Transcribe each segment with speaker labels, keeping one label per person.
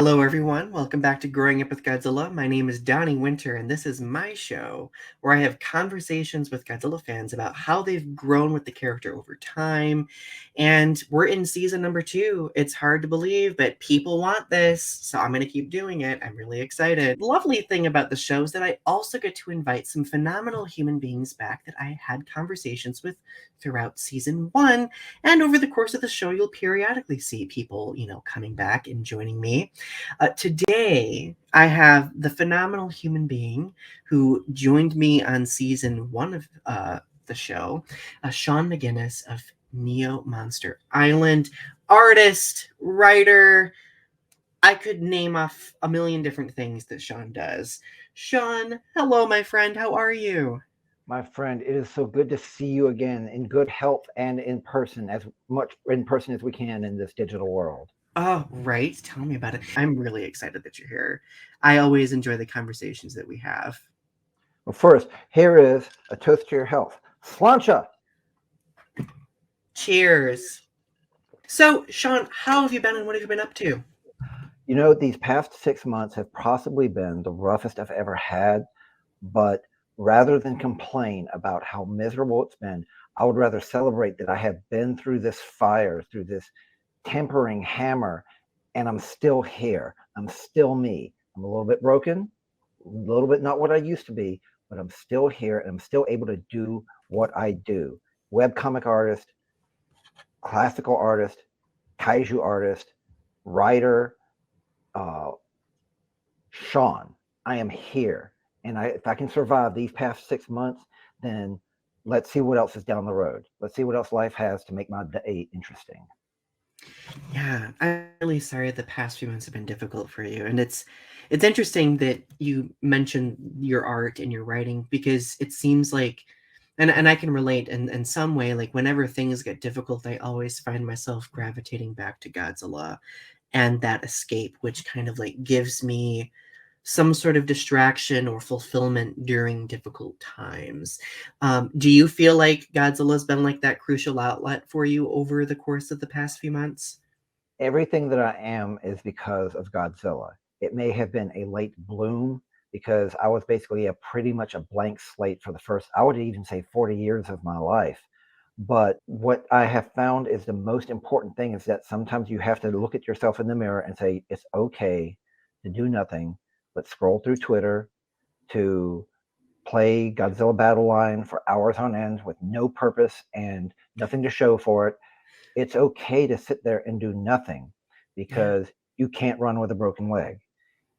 Speaker 1: Hello, everyone. Welcome back to Growing Up with Godzilla. My name is Donny Winter, and this is my show where I have conversations with Godzilla fans about how they've grown with the character over time. And we're in season number 2. It's hard to believe, but people want this, so I'm going to keep doing it. I'm really excited. The lovely thing about the show is that I also get to invite some phenomenal human beings back that I had conversations with throughout season 1. And over the course of the show, you'll periodically see people, coming back and joining me. Today, I have the phenomenal human being who joined me on season 1 of the show, Sean McGuinness of Neo Monster Island, artist, writer. I could name off a million different things that Sean does. Sean, hello, my friend. How are you?
Speaker 2: My friend, it is so good to see you again in good health and in person, as much in person as we can in this digital world.
Speaker 1: Oh, right. Tell me about it. I'm really excited that you're here. I always enjoy the conversations that we have.
Speaker 2: Well, first, here is a toast to your health. Slancha!
Speaker 1: Cheers. So, Sean, how have you been and what have you been up to?
Speaker 2: You know, these past 6 months have possibly been the roughest I've ever had, but rather than complain about how miserable it's been, I would rather celebrate that I have been through this fire, through this tempering hammer, and I'm still here. I'm still me. I'm a little bit broken, a little bit not what I used to be, but I'm still here and I'm still able to do what I do. Webcomic artist, classical artist, kaiju artist, writer, uh, Sean. I am here. And if I can survive these past 6 months, then let's see what else is down the road. Let's see what else life has to make my day interesting.
Speaker 1: Yeah, I'm really sorry the past few months have been difficult for you. And it's interesting that you mentioned your art and your writing because it seems like and I can relate in some way, like whenever things get difficult, I always find myself gravitating back to Godzilla and that escape, which kind of like gives me some sort of distraction or fulfillment during difficult times. Do you feel like Godzilla's been like that crucial outlet for you over the course of the past few months?
Speaker 2: Everything that I am is because of Godzilla. It may have been a late bloom because I was basically a pretty much a blank slate for the first, I would even say 40 years of my life. But what I have found is the most important thing is that sometimes you have to look at yourself in the mirror and say, it's okay to do nothing but scroll through Twitter, to play Godzilla Battle Line for hours on end with no purpose and nothing to show for it. It's okay to sit there and do nothing
Speaker 1: Yeah.
Speaker 2: because you can't run with a broken leg.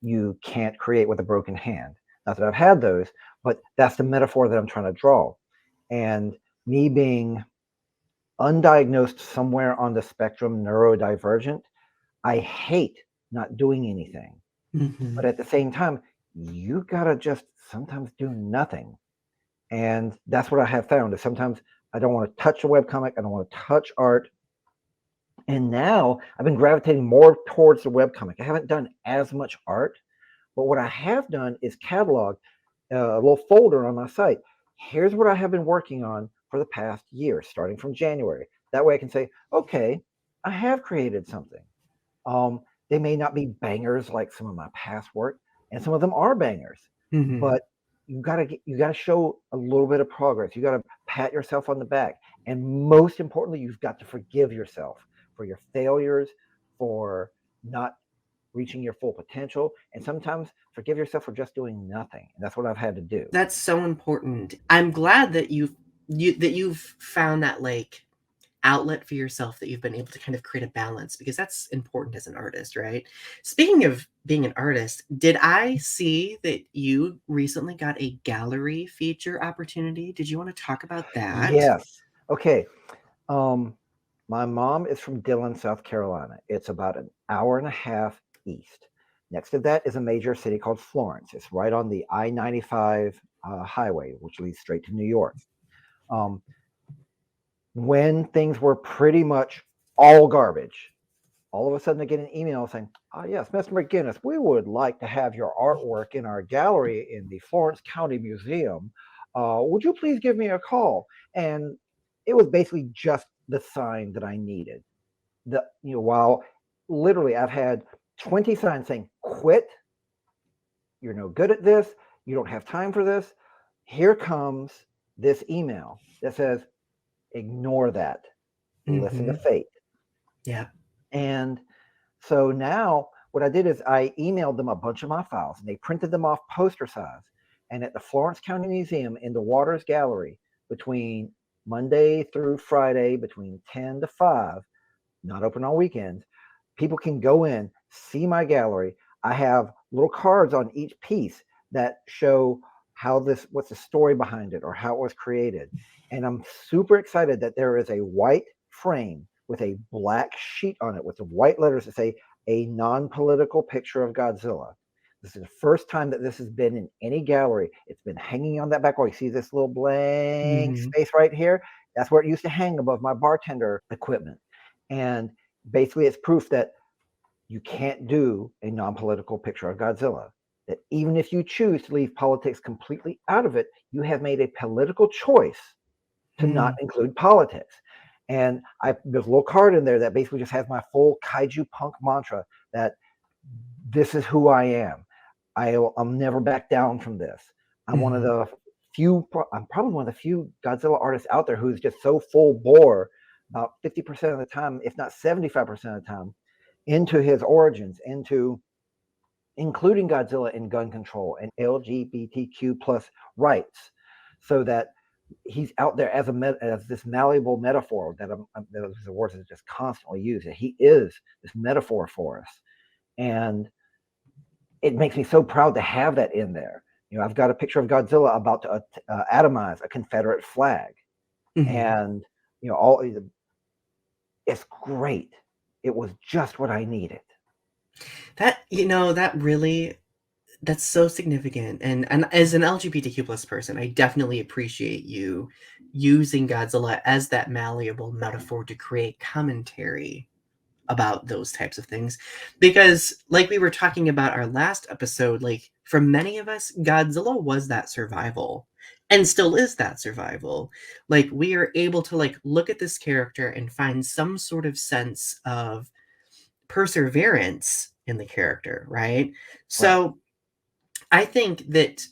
Speaker 2: You can't create with a broken hand. Not that I've had those, but that's the metaphor that I'm trying to draw. And me being undiagnosed somewhere on the spectrum, neurodivergent, I hate not doing anything. But
Speaker 1: Mhm.
Speaker 2: at the same time, you gotta just sometimes do nothing. And that's what I have found is sometimes I don't want to touch a webcomic, I don't want to touch art. And now I've been gravitating more towards the webcomic. I haven't done as much art, but what I have done is catalog a little folder on my site. Here's what I have been working on for the past year, starting from January. That way I can say, okay, I have created something. Um, they may not be bangers like some of my past work, and some of them are bangers,
Speaker 1: Mhm.
Speaker 2: but you gotta show a little bit of progress. You gotta pat yourself on the back, and most importantly, you've got to forgive yourself for your failures, for not reaching your full potential, and sometimes forgive yourself for just doing nothing. And that's what I've had to do.
Speaker 1: That's so important. I'm glad that you've found that like outlet for yourself that you've been able to kind of create a balance because that's important as an artist, right? Speaking of being an artist, did I see that you recently got a gallery feature opportunity? Did you want to talk about that?
Speaker 2: Yes. Okay. Um, my mom is from Dillon, South Carolina. It's about an hour and a half east. Next to that is a major city called Florence. It's right on the I-95 highway, which leads straight to New York. Um, when things were pretty much all garbage, all of a sudden I get an email saying, "Ah, yes, Mr. McGuinness, we would like to have your artwork in our gallery in the Florence County Museum. Would you please give me a call?" And it was basically just the sign that I needed. While literally I've had 20 signs saying, quit, you're no good at this, you don't have time for this. Here comes this email that says, ignore that, listen to
Speaker 1: Mm-hmm.
Speaker 2: fate.
Speaker 1: Yeah.
Speaker 2: And so now what I did is I emailed them a bunch of my files and they printed them off poster size. And at the Florence County Museum in the Waters Gallery between Monday through Friday, between 10 to 5, not open on weekends, people can go in, see my gallery. I have little cards on each piece that show what's the story behind it or how it was created. And I'm super excited that there is a white frame with a black sheet on it with the white letters that say a non-political picture of Godzilla. This is the first time that this has been in any gallery. It's been hanging on that back wall. You see this little blank
Speaker 1: Mm-hmm.
Speaker 2: space right here? That's where it used to hang above my bartender equipment. And basically, it's proof that you can't do a non-political picture of Godzilla. That even if you choose to leave politics completely out of it, you have made a political choice to not include politics. And there's a little card in there that basically just has my full kaiju punk mantra that this is who I am. I'll never back down from this. I'm one of
Speaker 1: Mm-hmm.
Speaker 2: the I'm probably one of the few Godzilla artists out there who's just so full bore about 50% of the time, if not 75% of the time, into his origins, into including Godzilla in gun control and LGBTQ plus rights, so that he's out there as this malleable metaphor that those are words that just constantly use. He is this metaphor for us, and it makes me so proud to have that in there. I've got a picture of Godzilla about to atomize a Confederate flag,
Speaker 1: Mm-hmm.
Speaker 2: and all it's great. It was just what I needed.
Speaker 1: That really, that's so significant. And as an LGBTQ plus person, I definitely appreciate you using Godzilla as that malleable metaphor to create commentary about those types of things. Because like we were talking about our last episode, like for many of us, Godzilla was that survival and still is that survival. Like we are able to like look at this character and find some sort of sense of perseverance in the character, right?
Speaker 2: Right.
Speaker 1: So I think that,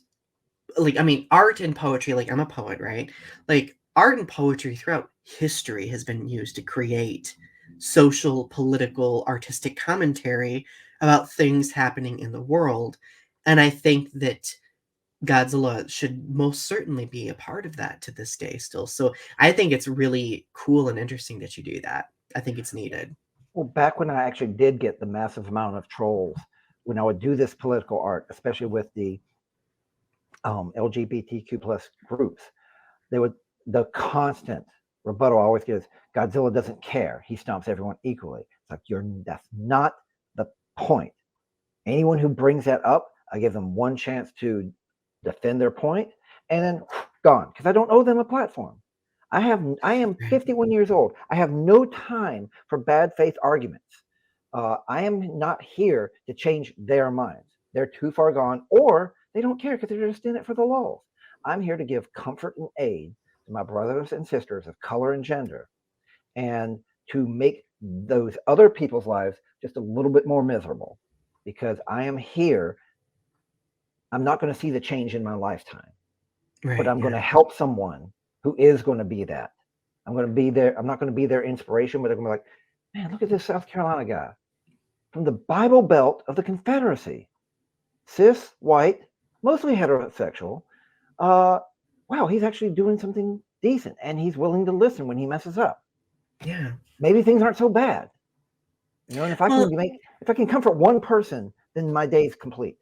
Speaker 1: like, I mean, art and poetry, like, I'm a poet, right? Like, art and poetry throughout history has been used to create social, political, artistic commentary about things happening in the world. And I think that Godzilla should most certainly be a part of that to this day still. So I think it's really cool and interesting that you do that. I think it's needed.
Speaker 2: Well, back when I actually did get the massive amount of trolls, when I would do this political art, especially with the LGBTQ plus groups, they would the constant rebuttal I always get is Godzilla doesn't care. He stomps everyone equally. It's like that's not the point. Anyone who brings that up, I give them one chance to defend their point, and then gone because I don't owe them a platform. I am
Speaker 1: Right.
Speaker 2: 51 years old. I have no time for bad faith arguments. I am not here to change their minds. They're too far gone, or they don't care because they're just in it for the lulz. I'm here to give comfort and aid to my brothers and sisters of color and gender, and to make those other people's lives just a little bit more miserable. Because I am here, I'm not going to see the change in my lifetime, but
Speaker 1: Right.
Speaker 2: I'm going
Speaker 1: Yeah.
Speaker 2: to help someone who is going to be that. I'm going to be there. I'm not going to be their inspiration, but they're going to be like, man, look at this South Carolina guy from the Bible Belt of the Confederacy, cis, white, mostly heterosexual. Uh, wow, he's actually doing something decent, and he's willing to listen when he messes up.
Speaker 1: Yeah.
Speaker 2: Maybe things aren't so bad, and
Speaker 1: Well,
Speaker 2: if I can comfort one person, then my day's complete.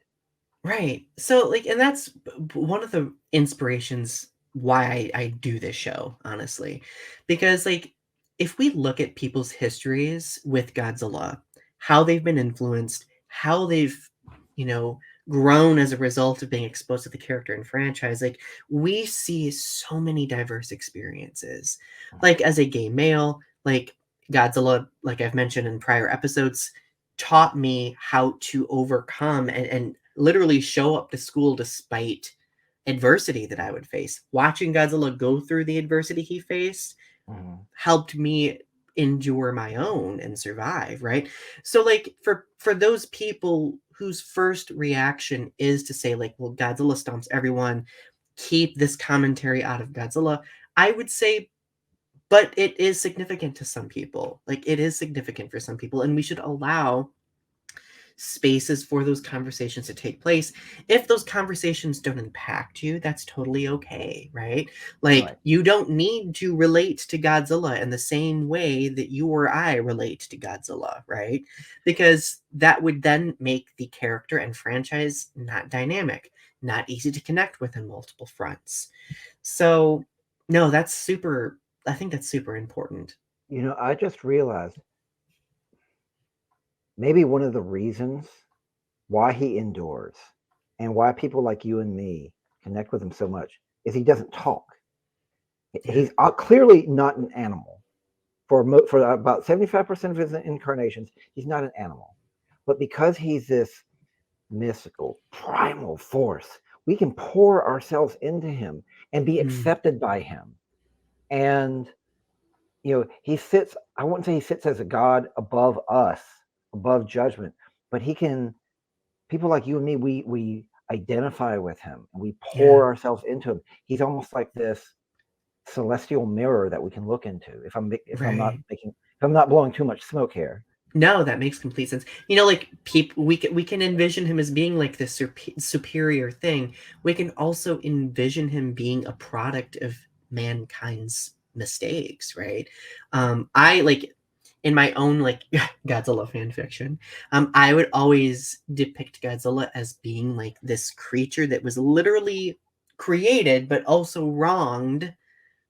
Speaker 1: right. So, like, and that's one of the inspirations why I do this show, honestly. Because, like, if we look at people's histories with Godzilla, how they've been influenced, how they've, you know, grown as a result of being exposed to the character and franchise, like, we see so many diverse experiences. Like, as a gay male, like, Godzilla, like I've mentioned in prior episodes, taught me how to overcome and literally show up to school despite adversity that I would face. Watching Godzilla go through the adversity he faced
Speaker 2: Mhm.
Speaker 1: helped me endure my own and survive, right? So like for those people whose first reaction is to say like, well, Godzilla stomps everyone, keep this commentary out of Godzilla, I would say, but it is significant to some people. Like it is significant for some people, and we should allow spaces for those conversations to take place. If those conversations don't impact you, that's totally okay, right? Like,
Speaker 2: Right.
Speaker 1: you don't need to relate to Godzilla in the same way that you or I relate to Godzilla, right? Because that would then make the character and franchise not dynamic, not easy to connect with in multiple fronts. So, no, that's super, I think that's super important.
Speaker 2: I just realized maybe one of the reasons why he endures and why people like you and me connect with him so much is he doesn't talk.
Speaker 1: Yeah.
Speaker 2: He's clearly not an animal. For about 75% of his incarnations, he's not an animal. But because he's this mystical, primal force, we can pour ourselves into him and be
Speaker 1: Mm,
Speaker 2: accepted by him. And, he sits, I wouldn't say he sits as a god above us, above judgment, but people like you and me, we identify with him and we
Speaker 1: yeah.
Speaker 2: pour ourselves into him. He's almost like this celestial mirror that we can look into.
Speaker 1: Right.
Speaker 2: If I'm not blowing too much smoke here.
Speaker 1: No, that makes complete sense. Like people, we can envision him as being like this superior thing. We can also envision him being a product of mankind's mistakes, right? I like in my own like Godzilla fan fiction, I would always depict Godzilla as being like this creature that was literally created but also wronged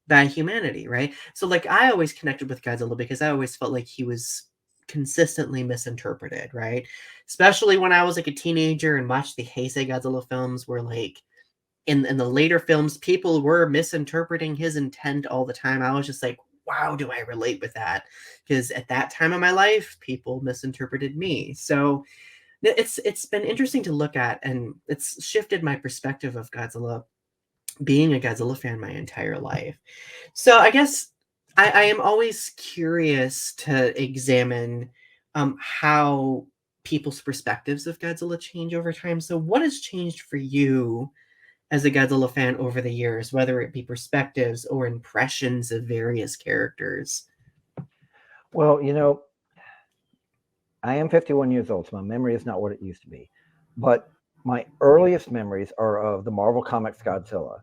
Speaker 1: by humanity, right? So like I always connected with Godzilla because I always felt like he was consistently misinterpreted, right? Especially when I was like a teenager and watched the Heisei Godzilla films where like in the later films people were misinterpreting his intent all the time. I was just like, wow, do I relate with that? Because at that time of my life, people misinterpreted me. So it's been interesting to look at, and it's shifted my perspective of Godzilla, being a Godzilla fan my entire life. So I guess I am always curious to examine how people's perspectives of Godzilla change over time. So what has changed for you as a Godzilla fan over the years, whether it be perspectives or impressions of various characters?
Speaker 2: Well, I am 51 years old, so my memory is not what it used to be. But my earliest memories are of the Marvel Comics Godzilla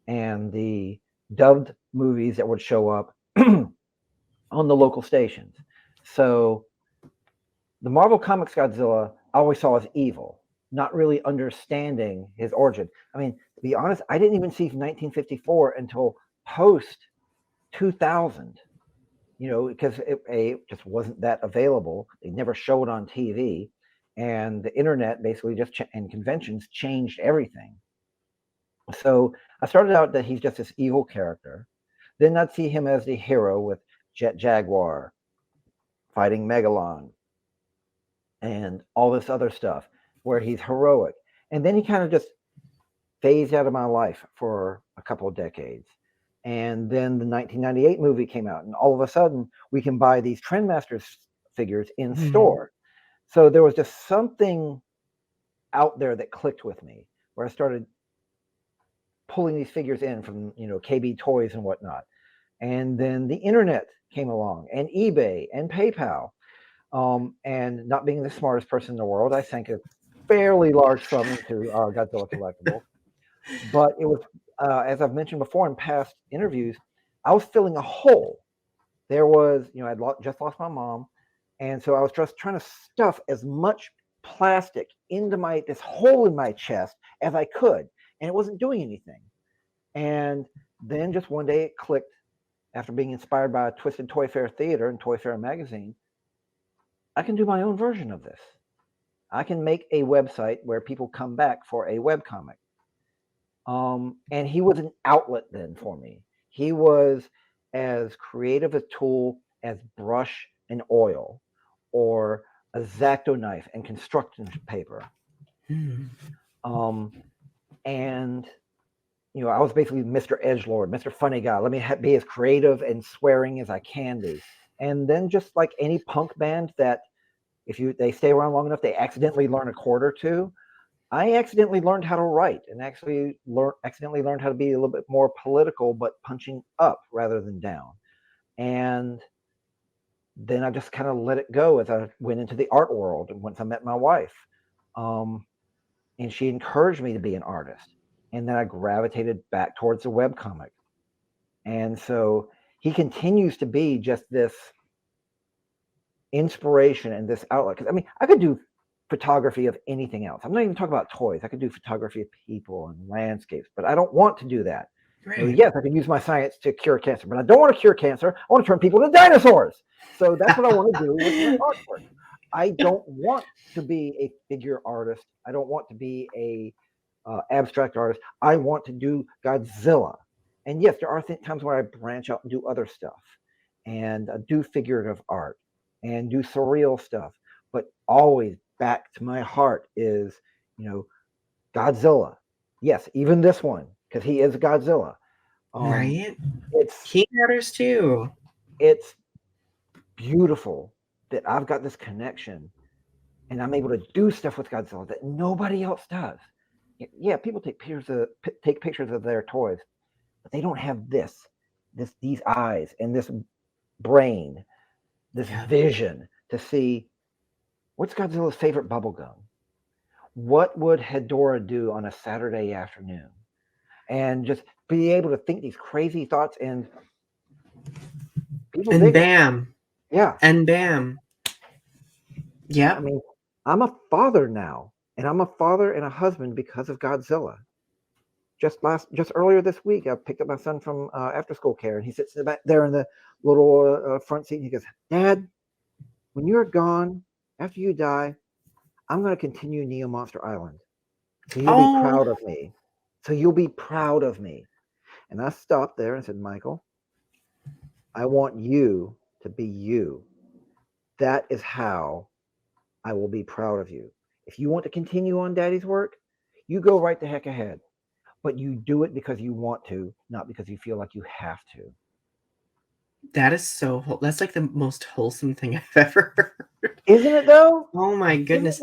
Speaker 2: and the dubbed movies that would show up on the local stations. So the Marvel Comics Godzilla I always saw as evil, not really understanding his origin. I mean, to be honest, I didn't even see 1954 until post 2000. Because it just wasn't that available. They never showed on TV, and the internet basically and conventions changed everything. So I started out that he's just this evil character. Then I'd see him as the hero with Jet Jaguar fighting Megalon and all this other stuff where he's heroic. And then he kind of just phased out of my life for a couple of decades. And then the 1998 movie came out, and all of a sudden we can buy these Trendmasters figures in
Speaker 1: Hmm.
Speaker 2: store. So there was just something out there that clicked with me, where I started pulling these figures in from KB Toys and whatnot. And then the internet came along, and eBay and PayPal. And not being the smartest person in the world, I sank a fairly large sum into Godzilla collectibles. But it was, as I've mentioned before in past interviews, I was filling a hole. There was, I'd just lost my mom, and so I was just trying to stuff as much plastic into this hole in my chest as I could, and it wasn't doing anything. And then just one day it clicked after being inspired by Twisted Toy Fair Theater and Toy Fair magazine. I can do my own version of this. I can make a website where people come back for a webcomic. And he was an outlet then for me. He was as creative a tool as brush and oil, or a Zacto knife and construction paper.
Speaker 1: Hmm.
Speaker 2: Um, and I was basically Mr. Edgelord, Mr. Funny Guy. Let me be as creative and swearing as I can be. And then just like any punk band that if they stay around long enough, they accidentally learn a chord or two. I accidentally learned how to write and actually accidentally learned how to be a little bit more political, but punching up rather than down. And then I just kind of let it go as I went into the art world. And once I met my wife, um, and she encouraged me to be an artist, and then I gravitated back towards the webcomic. And so he continues to be just this inspiration and this outlet. Because I mean, I could do photography of anything else. I'm not even talking about toys. I could do photography of people and landscapes, but I don't want to do that.
Speaker 1: Right.
Speaker 2: Yes, I can use my science to cure cancer, but I don't want to cure cancer. I want to turn people into dinosaurs. So that's what I want to do with my artwork. I don't want to be a figure artist. I don't want to be a abstract artist. I want to do Godzilla. And yes, there are times where I branch out and do other stuff and do figurative art and do surreal stuff. But always back to my heart is, Godzilla. Yes, even this one, because he is Godzilla.
Speaker 1: Right?
Speaker 2: It's
Speaker 1: He matters too.
Speaker 2: it's beautiful that I've got this connection and I'm able to do stuff with Godzilla that nobody else does. Yeah, people take pictures of their toys, but they don't have these eyes and this brain, this vision to see what's Godzilla's favorite bubble gum. What would Hedorah do on a Saturday afternoon? And just be able to think these crazy thoughts and people
Speaker 1: And
Speaker 2: dig it.
Speaker 1: bam.
Speaker 2: Yeah.
Speaker 1: And bam. Yeah.
Speaker 2: I mean, I'm a father now, and I'm a father and a husband because of Godzilla. Just earlier this week, I picked up my son from after school care, and he sits in the back there in the little front seat, and he goes, "Dad, when you're gone, after you die, I'm going to continue Neo Monster Island. So you'll be proud of me. So you'll be proud of me." And I stopped there and said, "Michael, I want you to be you. That is how I will be proud of you. If you want to continue on Daddy's work, you go right the heck ahead. But you do it because you want to, not because you feel like you have to."
Speaker 1: That is that's like the most wholesome thing I've ever heard.
Speaker 2: Isn't it though?
Speaker 1: Oh my goodness.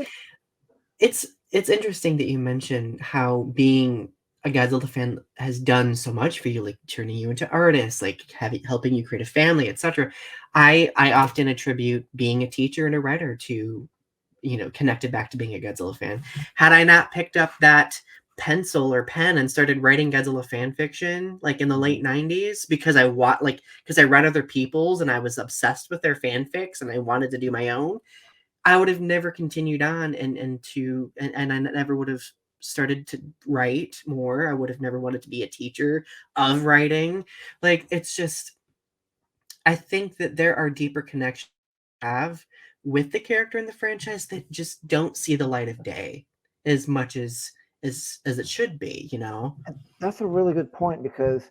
Speaker 1: It's interesting that you mentioned how being a Godzilla fan has done so much for you, like turning you into artists, like helping you create a family, etc. I often attribute being a teacher and a writer to, connected back to being a Godzilla fan. Had I not picked up that pencil or pen and started writing Godzilla fan fiction like in the late 90s because because I read other people's and I was obsessed with their fanfics and I wanted to do my own, I would have never continued on and I never would have started to write more. I would have never wanted to be a teacher of writing. Like it's just, I think that there are deeper connections I have with the character in the franchise that just don't see the light of day as much as it should be,
Speaker 2: That's a really good point because,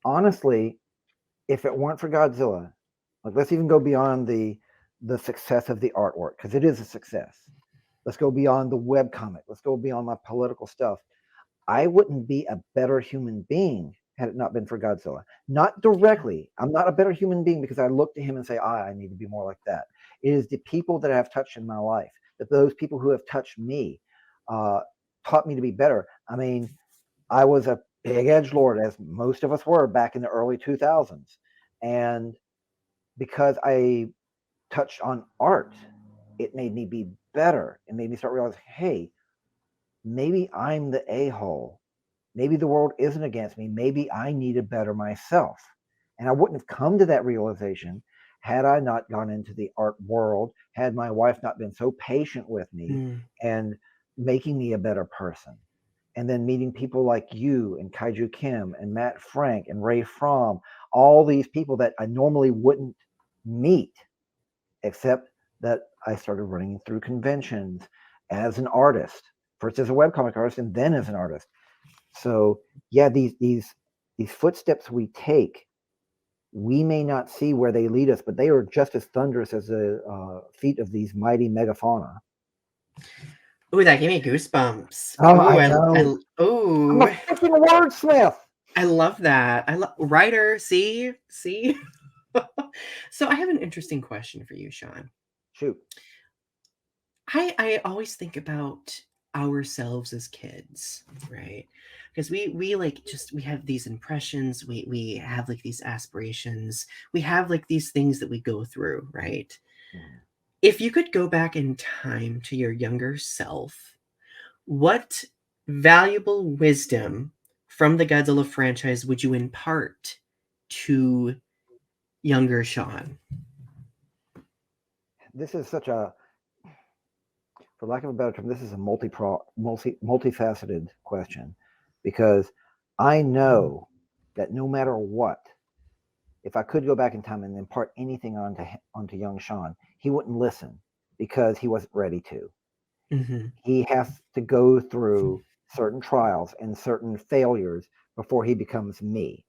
Speaker 2: honestly, if it weren't for Godzilla, like let's even go beyond the success of the artwork because it is a success. Let's go beyond the webcomic. Let's go beyond my political stuff. I wouldn't be a better human being had it not been for Godzilla. Not directly. I'm not a better human being because I look to him and say, I need to be more like that. It is the people that I have touched in my life, that those people who have touched me taught me to be better. I mean, I was a big edgelord, as most of us were back in the early 2000s. And because I touched on art, it made me be better. It made me start realizing, hey, maybe I'm the a-hole. Maybe the world isn't against me. Maybe I need to better myself. And I wouldn't have come to that realization had I not gone into the art world, had my wife not been so patient with me and making me a better person. And then meeting people like you and Kaiju Kim and Matt Frank and Ray Fromm, all these people that I normally wouldn't meet, except that I started running through conventions as an artist, first as a webcomic artist and then as an artist. So yeah, these footsteps we take, we may not see where they lead us, but they are just as thunderous as the feet of these mighty megafauna.
Speaker 1: Ooh, that gave me goosebumps.
Speaker 2: Oh,
Speaker 1: Ooh,
Speaker 2: I know. I'm a
Speaker 1: ooh,
Speaker 2: freaking wordsmith.
Speaker 1: I love that. I love writer. See. So I have an interesting question for you, Sean.
Speaker 2: Shoot.
Speaker 1: I always think about ourselves as kids, right? Because we like just we have these impressions, we have like these aspirations, we have like these things that we go through, right?
Speaker 2: Mhm.
Speaker 1: If you could go back in time to your younger self, what valuable wisdom from the Godzilla franchise would you impart to younger Sean?
Speaker 2: This is such a, for lack of a better term, this is a multifaceted question, because I know that no matter what, if I could go back in time and impart anything onto young Sean, he wouldn't listen because he wasn't ready to.
Speaker 1: Mm-hmm.
Speaker 2: He has to go through certain trials and certain failures before he becomes me.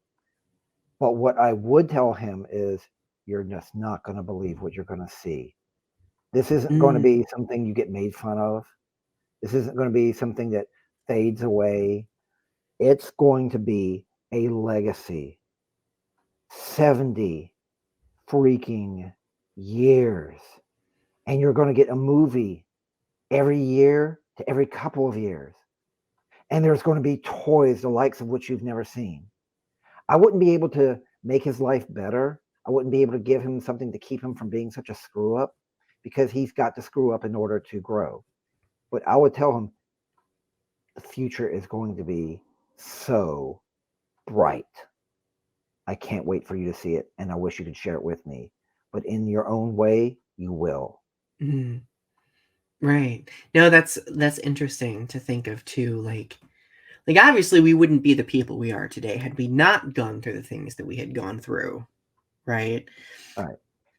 Speaker 2: But what I would tell him is, you're just not going to believe what you're going to see. This isn't going to
Speaker 1: Mm,
Speaker 2: be something you get made fun of. This isn't going to be something that fades away. It's going to be a legacy. 70 freaking years. And you're going to get a movie every year to every couple of years. And there's going to be toys the likes of which you've never seen. I wouldn't be able to make his life better. I wouldn't be able to give him something to keep him from being such a screw up, because he's got to screw up in order to grow. But I would tell him the future is going to be so bright. I can't wait for you to see it, and I wish you could share it with me. But in your own way, you will.
Speaker 1: mm, right. No, that's interesting to think of too. Like obviously we wouldn't be the people we are today had we not gone through the things that we had gone through, right?
Speaker 2: All right.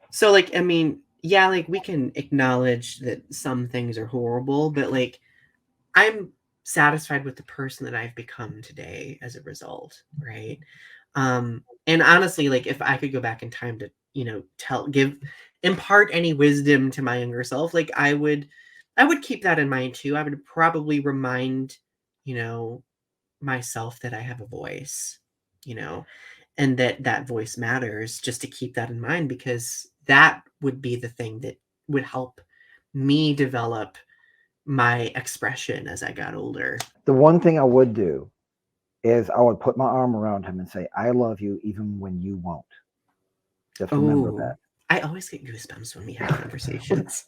Speaker 1: So like I mean, yeah, like we can acknowledge that some things are horrible, but like I'm satisfied with the person that I've become today as a result, right? And honestly, like if I could go back in time to, tell give impart any wisdom to my younger self, like I would keep that in mind too. I would probably remind, you know, myself that I have a voice, you know, and that that voice matters, just to keep that in mind, because that would be the thing that would help me develop my expression as I got older.
Speaker 2: The one thing I would do is I would put my arm around him and say, I love you even when you won't. Just remember
Speaker 1: Oh,
Speaker 2: that.
Speaker 1: I always get goosebumps when we have conversations.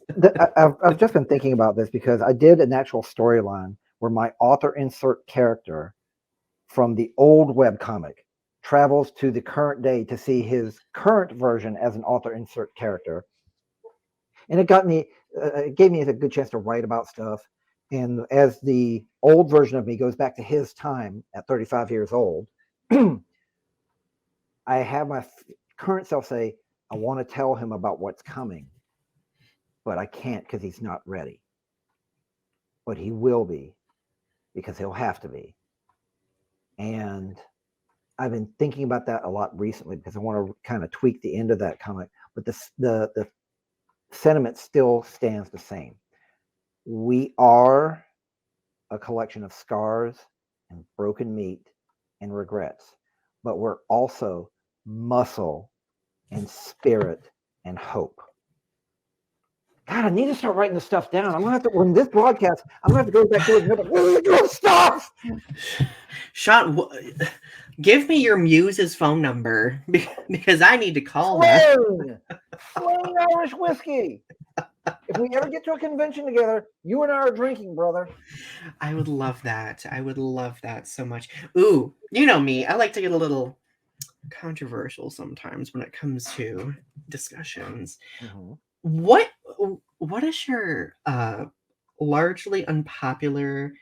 Speaker 2: I've just been thinking about this because I did an actual storyline where my author insert character from the old webcomic travels to the current day to see his current version as an author insert character. And it gave me a good chance to write about stuff. And as the old version of me goes back to his time at 35 years old, I have my current self say, I want to tell him about what's coming, but I can't because he's not ready. But he will be, because he'll have to be. And I've been thinking about that a lot recently because I want to kind of tweak the end of that comic, but the sentiment still stands the same. We are a collection of scars and broken meat and regrets, but we're also muscle and spirit and hope. God, I need to start writing this stuff down. I'm gonna have to, when this broadcast, I'm gonna have to go back through it and be like, where are good stuff?
Speaker 1: Sean, give me your muse's phone number because I need to call them.
Speaker 2: Sling Irish whiskey. If we ever get to a convention together, you and I are drinking, brother.
Speaker 1: I would love that. I would love that so much. Ooh, you know me. I like to get a little controversial sometimes when it comes to discussions.
Speaker 2: Mm-hmm.
Speaker 1: What what is your largely unpopular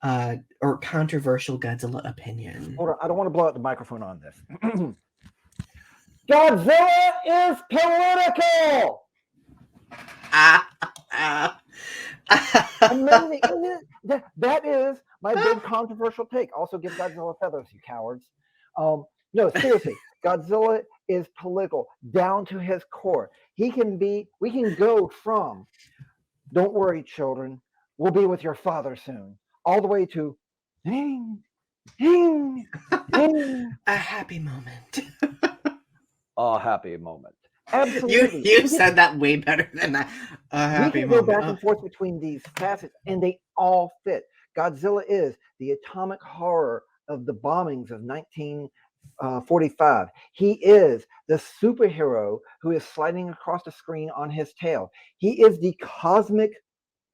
Speaker 1: or controversial Godzilla opinion?
Speaker 2: Hold on, I don't want to blow out the microphone on this. Godzilla is political. Amazing, isn't it? That is my big controversial take. Also, give Godzilla feathers, you cowards. No, seriously, Godzilla is political down to his core. We can go from, don't worry, children, we'll be with your father soon, all the way to, ding, ding, ding.
Speaker 1: A happy moment.
Speaker 2: a happy moment.
Speaker 1: You
Speaker 2: Absolutely.
Speaker 1: you said that way better than that. A
Speaker 2: We
Speaker 1: happy
Speaker 2: can go
Speaker 1: moment.
Speaker 2: back
Speaker 1: Oh,
Speaker 2: and forth between these facets, and they all fit. Godzilla is the atomic horror of the bombings of 1945. He is the superhero who is sliding across the screen on his tail. He is the cosmic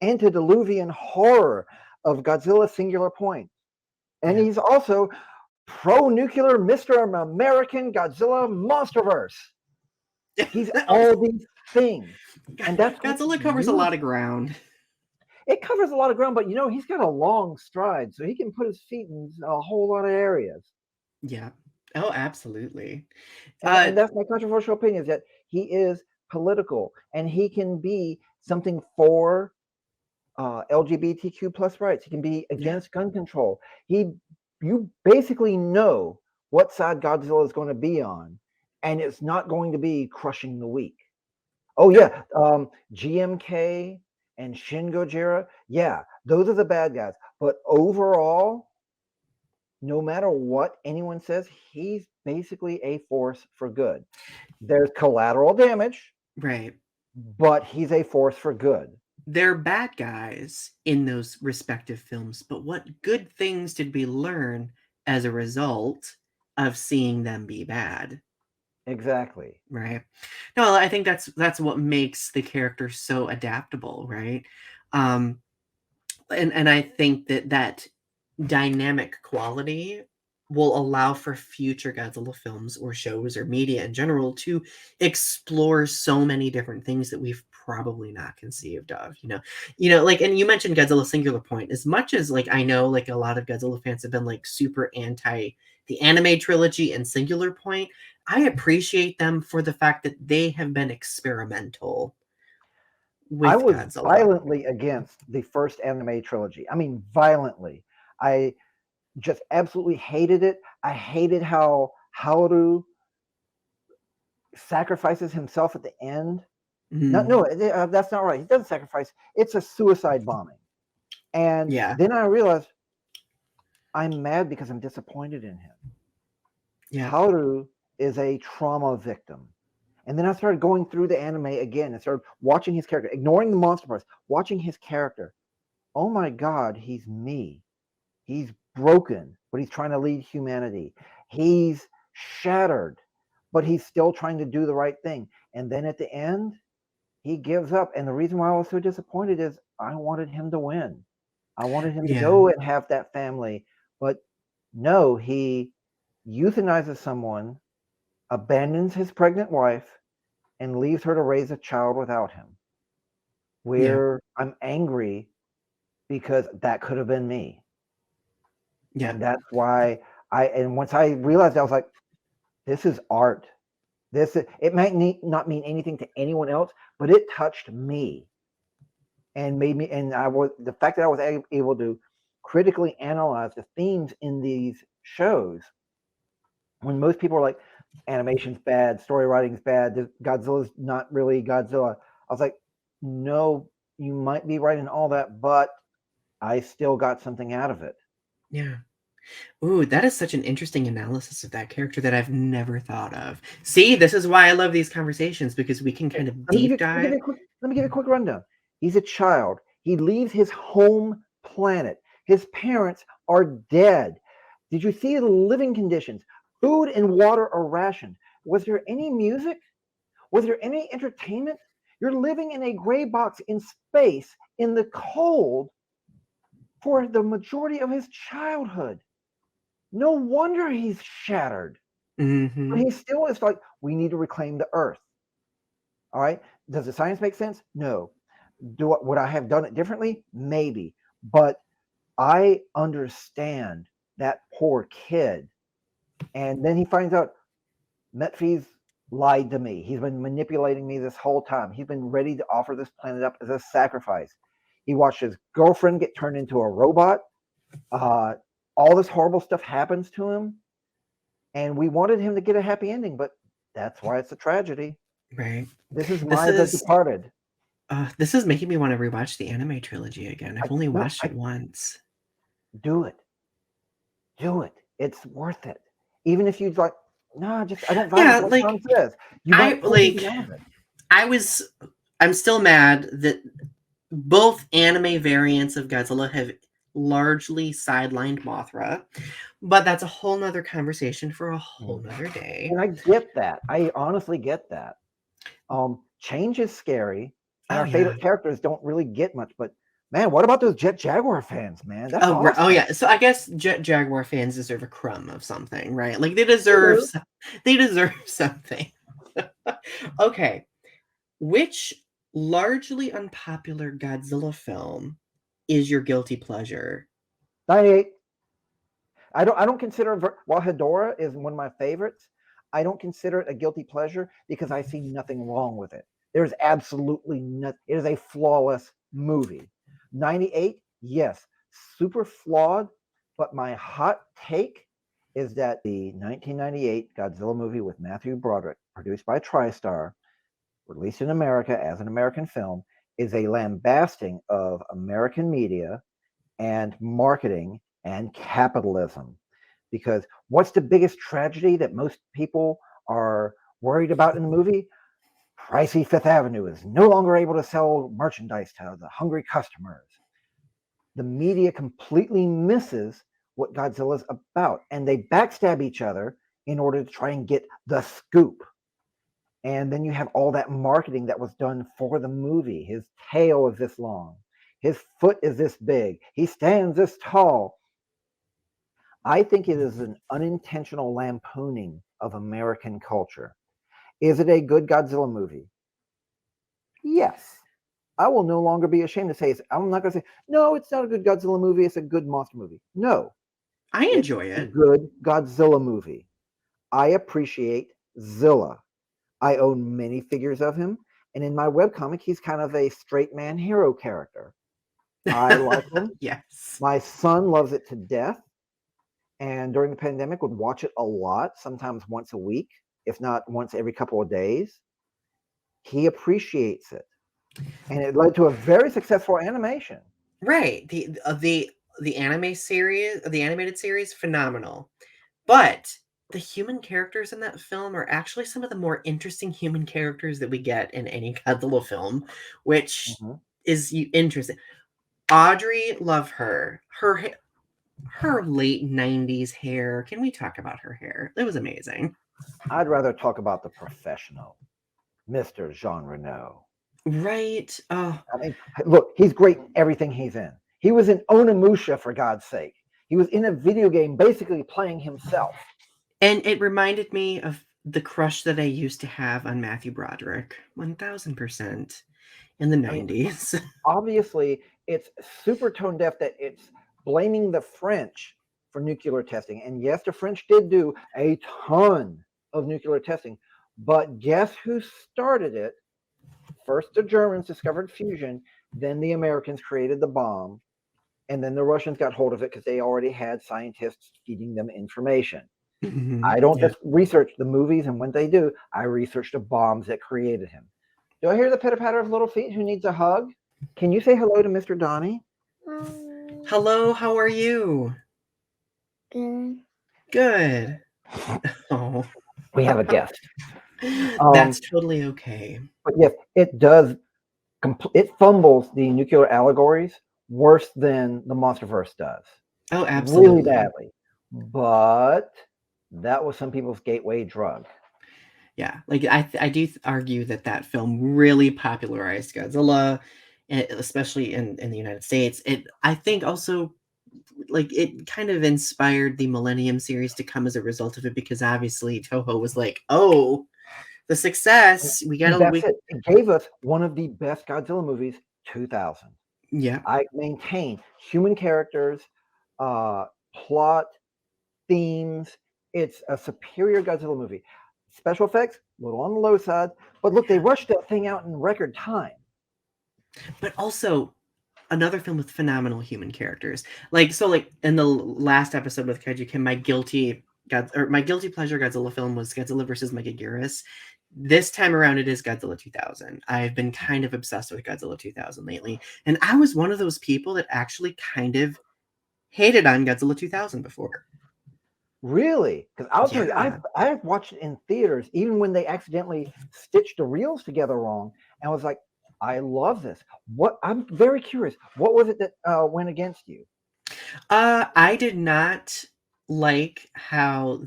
Speaker 2: antediluvian horror of Godzilla Singular Point. And
Speaker 1: yeah.
Speaker 2: he's also pro-nuclear Mr. American Godzilla Monsterverse. He's
Speaker 1: Oh,
Speaker 2: all these things. And that's what's
Speaker 1: Godzilla covers a lot of
Speaker 2: beautiful.
Speaker 1: ground.
Speaker 2: It covers a lot of ground, but he's got a long stride, so he can put his feet in a whole lot of areas.
Speaker 1: Yeah. Oh, absolutely.
Speaker 2: And
Speaker 1: Uh,
Speaker 2: and that's my controversial opinion, is that he is political and he can be something for LGBTQ plus rights. He can be
Speaker 1: yeah.
Speaker 2: against gun control. You basically know what side Godzilla is going to be on, and it's not going to be crushing the weak. Oh
Speaker 1: No.
Speaker 2: yeah, GMK and Shin Gojira. Yeah, those are the bad guys. But overall, no matter what anyone says, he's basically a force for good. There's collateral damage,
Speaker 1: Right.
Speaker 2: but he's a force for good.
Speaker 1: They're bad guys in those respective films, but what good things did we learn as a result of seeing them be bad?
Speaker 2: Exactly.
Speaker 1: Right. No, I think that's what makes the character so adaptable, right? Um, and I think that dynamic quality will allow for future Godzilla films or shows or media in general to explore so many different things that we've probably not conceived of. Like, and you mentioned Godzilla Singular Point. As much as like I know like a lot of Godzilla fans have been like super anti the anime trilogy and Singular Point, I appreciate them for the fact that they have been experimental
Speaker 2: I
Speaker 1: with
Speaker 2: was
Speaker 1: Godzilla.
Speaker 2: violently against the first anime trilogy. I mean, violently. I just absolutely hated it. I hated how Haru sacrifices himself at the end. No,
Speaker 1: Mm,
Speaker 2: no, that's not right. He doesn't sacrifice. It's a suicide bombing. And
Speaker 1: yeah,
Speaker 2: then I realized I'm mad because I'm disappointed in him.
Speaker 1: yeah,
Speaker 2: Haru is a trauma victim. And then I started going through the anime again and started watching his character, ignoring the monster parts, watching his character. Oh my God, he's me. He's broken, but he's trying to lead humanity. He's shattered, but he's still trying to do the right thing. And then at the end, he gives up. And the reason why I was so disappointed is I wanted him to win. I wanted him to
Speaker 1: yeah,
Speaker 2: go and have that family. But no, he euthanizes someone, abandons his pregnant wife, and leaves her to raise a child without him.
Speaker 1: yeah,
Speaker 2: Where I'm angry because that could have been me.
Speaker 1: yeah,
Speaker 2: And that's why and once I realized, I was like, this is art. It might not mean anything to anyone else, but it touched me and made me, and the fact that I was able to critically analyze the themes in these shows, when most people are like, animation's bad, story writing's bad, Godzilla's not really Godzilla. I was like, no, you might be right in all that, but I still got something out of it.
Speaker 1: yeah. Ooh, that is such an interesting analysis of that character that I've never thought of. See, this is why I love these conversations because we can kind of deep dive.
Speaker 2: Let me give you a quick rundown. He's a child. He leaves his home planet. His parents are dead. Did you see the living conditions? Food and water are rationed. Was there any music? Was there any entertainment? You're living in a gray box in space in the cold for the majority of his childhood. No wonder he's shattered. But
Speaker 1: Hmm.
Speaker 2: he still is like, we need to reclaim the earth. All right. Does the science make sense? No. Would I have done it differently? Maybe. But I understand that poor kid. And then he finds out Metfi's lied to me. He's been manipulating me this whole time. He's been ready to offer this planet up as a sacrifice. He watched his girlfriend get turned into a robot. Uh, all this horrible stuff happens to him. And we wanted him to get a happy ending, but that's why it's a tragedy.
Speaker 1: Right.
Speaker 2: This is
Speaker 1: This
Speaker 2: The
Speaker 1: is
Speaker 2: Departed.
Speaker 1: this is making me want to rewatch the anime trilogy again. I've only
Speaker 2: No,
Speaker 1: watched it once.
Speaker 2: do it. Do it. It's worth it. Even if you like, No, I don't vibe with
Speaker 1: Yeah,
Speaker 2: what
Speaker 1: like
Speaker 2: Tom says. You
Speaker 1: I
Speaker 2: might pull
Speaker 1: like
Speaker 2: something out of it.
Speaker 1: I was I'm still mad that both anime variants of Godzilla have largely sidelined Mothra, but that's a whole nother conversation for a whole nother day.
Speaker 2: And I get that. I honestly get that. Change is scary, and
Speaker 1: Oh
Speaker 2: our
Speaker 1: yeah.
Speaker 2: favorite characters don't really get much. But man, what about those Jet Jaguar fans, man? That's
Speaker 1: Oh
Speaker 2: awesome.
Speaker 1: yeah. So I guess Jet Jaguar fans deserve a crumb of something, right? Like they deserve something. Okay. Which largely unpopular Godzilla film is your guilty pleasure?
Speaker 2: 98. I don't consider while Hedorah is one of my favorites, I don't consider it a guilty pleasure because I see nothing wrong with it. There's absolutely nothing. It is a flawless movie. 98, yes, super flawed, but my hot take is that the 1998 Godzilla movie with Matthew Broderick, produced by TriStar, released in America as an American film, is a lambasting of American media and marketing and capitalism. Because what's the biggest tragedy that most people are worried about in the movie? Pricey Fifth Avenue is no longer able to sell merchandise to the hungry customers. The media completely misses what Godzilla's about, and they backstab each other in order to try and get the scoop. And then you have all that marketing that was done for the movie. His tail is this long, his foot is this big, he stands this tall. I think it is an unintentional lampooning of American culture. Is it a good Godzilla movie? Yes. I will no longer be ashamed to say it. I'm not going to say, no, it's not a good Godzilla movie. It's a good monster movie. No,
Speaker 1: I
Speaker 2: it's
Speaker 1: enjoy
Speaker 2: a
Speaker 1: it.
Speaker 2: good Godzilla movie. I appreciate Zilla. I own many figures of him. And in my webcomic, he's kind of a straight man hero character. I like him.
Speaker 1: Yes.
Speaker 2: My son loves it to death. And during the pandemic would watch it a lot, sometimes once a week, if not once every couple of days. He appreciates it. And it led to a very successful animation.
Speaker 1: Right. The anime series, the animated series, phenomenal. But the human characters in that film are actually some of the more interesting human characters that we get in any Godzilla film, which
Speaker 2: Mm-hmm.
Speaker 1: is interesting. Audrey, love her. Her late 90s hair. Can we talk about her hair? It was amazing.
Speaker 2: I'd rather talk about the professional, Mr. Jean Reno.
Speaker 1: Right. Oh,
Speaker 2: I mean, look, he's great in everything he's in. He was in Onimusha, for God's sake. He was in a video game basically playing himself.
Speaker 1: and it reminded me of the crush that I used to have on Matthew Broderick. 1000% in the
Speaker 2: I mean,
Speaker 1: 90s.
Speaker 2: obviously, it's super tone deaf that it's blaming the French for nuclear testing. And yes, the French did do a ton of nuclear testing. But guess who started it? First, the Germans discovered fusion, then the Americans created the bomb, and then the Russians got hold of it because they already had scientists feeding them information. I don't
Speaker 1: Yeah.
Speaker 2: just research the movies and when they do, I research the bombs that created him. Do I hear the pitter patter of little feet? Who needs a hug? Can you say hello to Mr. Donny?
Speaker 1: Hello, how are you?
Speaker 3: Good.
Speaker 1: Good. Oh,
Speaker 2: We have a guest.
Speaker 1: that's totally okay.
Speaker 2: But yes, it does. It fumbles the nuclear allegories worse than the MonsterVerse does,
Speaker 1: Oh,
Speaker 2: really
Speaker 1: absolutely.
Speaker 2: badly. But that was some people's gateway drug.
Speaker 1: Yeah, like I do argue that that film really popularized Godzilla, especially in the United States. I think also like it kind of inspired the Millennium series to come as a result of it because obviously Toho was like, "Oh, the success, we
Speaker 2: And
Speaker 1: gotta
Speaker 2: that's
Speaker 1: we
Speaker 2: it. It gave us one of the best Godzilla movies, 2000.
Speaker 1: yeah."
Speaker 2: I maintain human characters, plot, themes. It's a superior Godzilla movie. Special effects, a little on the low side, but look, they rushed that thing out in record time.
Speaker 1: But also another film with phenomenal human characters. Like in the last episode with Kaiju Kim, my guilty pleasure Godzilla film was Godzilla versus McGuinness. This time around, it is Godzilla 2000. I've been kind of obsessed with Godzilla 2000 lately, and I was one of those people that actually kind of hated on Godzilla 2000 before.
Speaker 2: Really? Because I'll tell you,
Speaker 1: Yeah.
Speaker 2: I've watched it in theaters, even when they accidentally stitched the reels together wrong, and I was like, I love this. What I'm very curious. What was it that went against you?
Speaker 1: I did not like how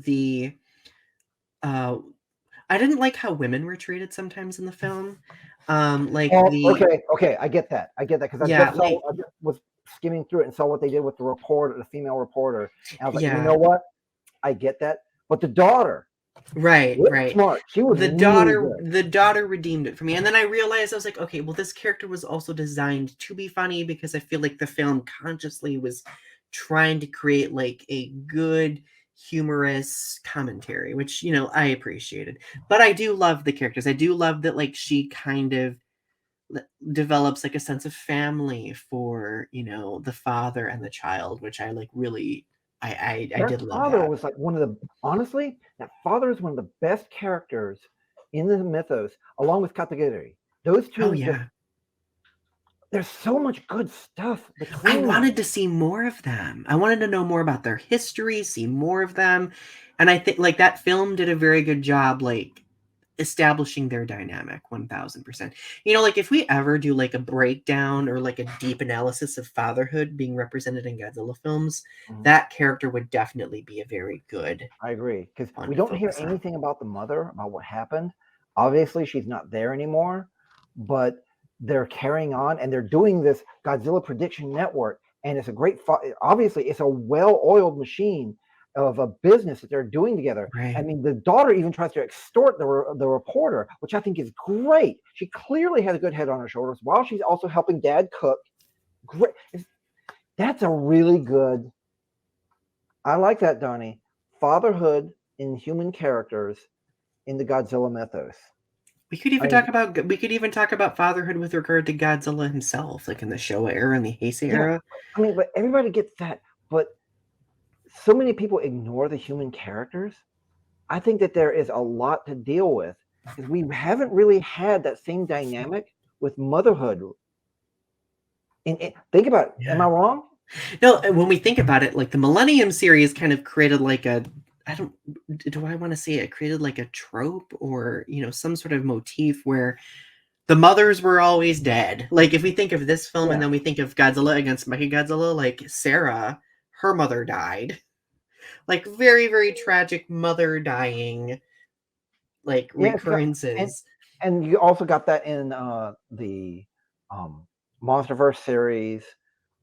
Speaker 1: uh I didn't like how women were treated sometimes in the film. Like
Speaker 2: Oh,
Speaker 1: the
Speaker 2: okay, I get that. I get that because
Speaker 1: yeah, like
Speaker 2: I just was skimming through it and saw what they did with the reporter, the female reporter, and I was like, you
Speaker 1: yeah,
Speaker 2: know what? I get that. But the daughter,
Speaker 1: right,
Speaker 2: really
Speaker 1: right.
Speaker 2: smart. She was
Speaker 1: The
Speaker 2: really
Speaker 1: daughter
Speaker 2: good.
Speaker 1: the daughter redeemed it for me. And then I realized I was like, okay, well this character was also designed to be funny because I feel like the film consciously was trying to create like a good humorous commentary, which, I appreciated. But I do love the characters. I do love that like she kind of develops like a sense of family for, the father and the child, which I like really I
Speaker 2: That
Speaker 1: did love
Speaker 2: father
Speaker 1: that.
Speaker 2: was like one of the honestly, that father is one of the best characters in the mythos, along with Katagiri. Those
Speaker 1: Oh
Speaker 2: two just
Speaker 1: yeah.
Speaker 2: there's so much good stuff
Speaker 1: I
Speaker 2: between them.
Speaker 1: wanted to see more of them. I wanted to know more about their history, see more of them. And I think like that film did a very good job like establishing their dynamic 1000%. Like if we ever do like a breakdown or like a deep analysis of fatherhood being represented in Godzilla films,
Speaker 2: Mhm.
Speaker 1: that character would definitely be a very good
Speaker 2: I agree because
Speaker 1: one
Speaker 2: we
Speaker 1: to
Speaker 2: don't hear
Speaker 1: focus on.
Speaker 2: anything about the mother, about what happened. Obviously, she's not there anymore, but they're carrying on and they're doing this Godzilla Prediction Network, and it's a great. Obviously, it's a well-oiled machine of a business that they're doing together. I
Speaker 1: Right.
Speaker 2: mean, the daughter even tries to extort the reporter, which I think is great. She clearly has a good head on her shoulders while she's also helping dad cook. Great. That's a really good. I like that, Donnie. Fatherhood in human characters in the Godzilla mythos. I mean,
Speaker 1: We could even talk about fatherhood with regard to Godzilla himself, like in the Showa era and the Heisei
Speaker 2: yeah,
Speaker 1: era.
Speaker 2: I mean, but everybody gets that. But so many people ignore the human characters. I think that there is a lot to deal with because we haven't really had that same dynamic with motherhood. And think about it. Am
Speaker 1: Yeah.
Speaker 2: I wrong?
Speaker 1: No, when we think about it, like the Millennium series kind of created like a I don't do I want to say it created like a trope or, some sort of motif where the mothers were always dead. Like if we think of this film and
Speaker 2: Yeah.
Speaker 1: then we think of Godzilla against Mechagodzilla, like Sarah, her mother died. Like very, very tragic mother dying like
Speaker 2: Yeah, it's got and
Speaker 1: recurrences.
Speaker 2: and you also got that in the um, MonsterVerse series.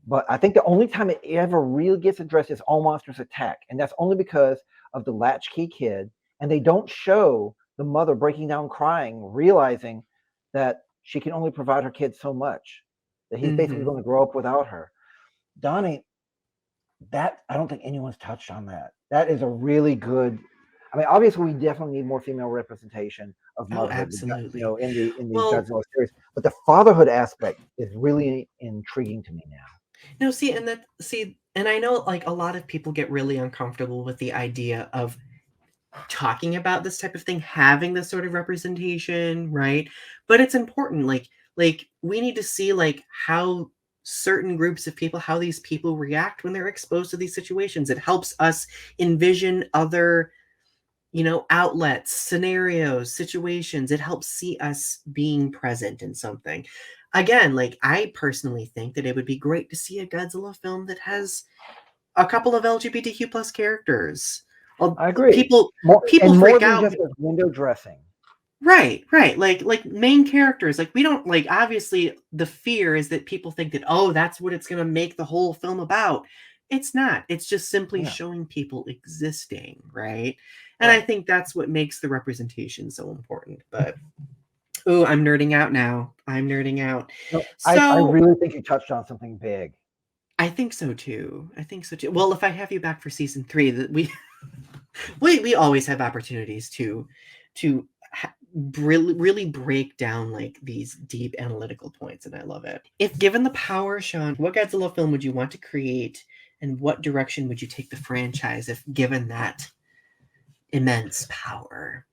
Speaker 2: But I think the only time it ever really gets addressed is All Monsters Attack, and that's only because of the latchkey kid, and they don't show the mother breaking down crying, realizing that she can only provide her kid so much, that he's basically
Speaker 1: Hmm.
Speaker 2: going to grow up without her. Donnie, that I don't think anyone's touched on that. That is a really good. I mean, obviously, we definitely need more female representation of
Speaker 1: Oh,
Speaker 2: motherhood.
Speaker 1: absolutely.
Speaker 2: In the
Speaker 1: Well,
Speaker 2: Godzilla series, but the fatherhood aspect is really intriguing to me now.
Speaker 1: no, and I know like a lot of people get really uncomfortable with the idea of talking about this type of thing, having this sort of representation, right? But it's important. Like we need to see like how certain groups of people, how these people react when they're exposed to these situations. It helps us envision other, outlets, scenarios, situations. It helps see us being present in something. Again, like I personally think that it would be great to see a Godzilla film that has a couple of LGBTQ plus characters. Well,
Speaker 2: I agree.
Speaker 1: people
Speaker 2: More
Speaker 1: freak
Speaker 2: than
Speaker 1: out.
Speaker 2: just as window dressing.
Speaker 1: Right, right. Like main characters. Like we don't like obviously the fear is that people think that oh that's what it's going to make the whole film about. It's not. It's just simply
Speaker 2: Yeah,
Speaker 1: showing people existing, right? And I
Speaker 2: right.
Speaker 1: think that's what makes the representation so important. But oh, I'm nerding out now. I'm nerding out.
Speaker 2: No, I
Speaker 1: So
Speaker 2: really think you touched on something big.
Speaker 1: I think so too. I think so too. Well, if I have you back for season 3, that we always have opportunities to really break down like these deep analytical points, and I love it. If given the power, Sean, what Godzilla film would you want to create, and what direction would you take the franchise if given that immense power?